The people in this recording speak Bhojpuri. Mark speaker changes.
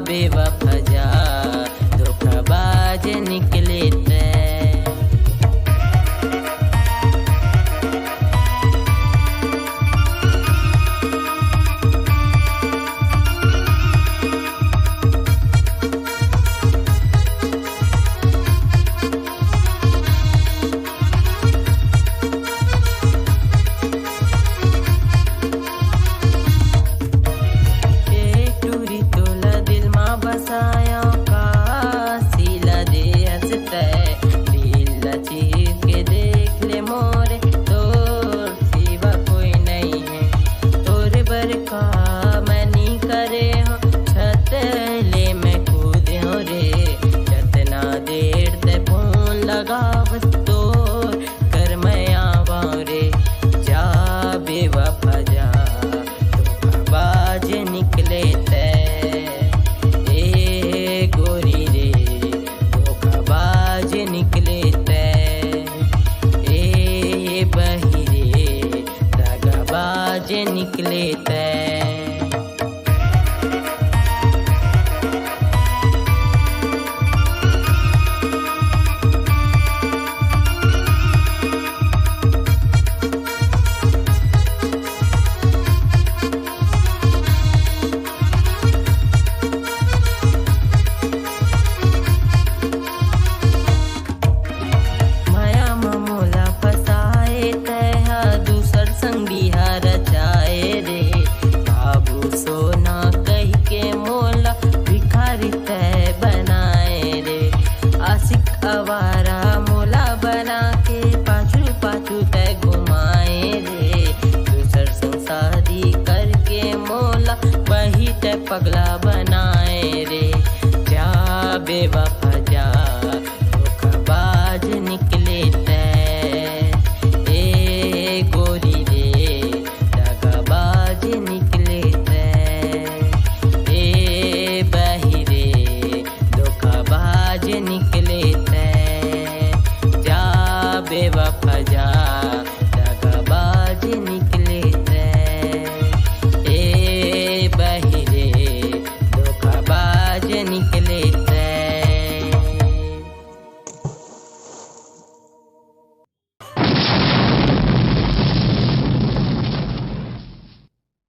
Speaker 1: बेवफा जा धोखाबाज निकले ते। बेवफा जा धोखाबाज निकले ते। ए गोरी रे धोखाबाज निकले ते। ए बही रे दगाबाज निकले ते। आवारा मोला बना के पाछू पाछू तय घुमाए रे। दूसर संग शादी करके मोला वही तय पगला बनाए रे। जा बेवफा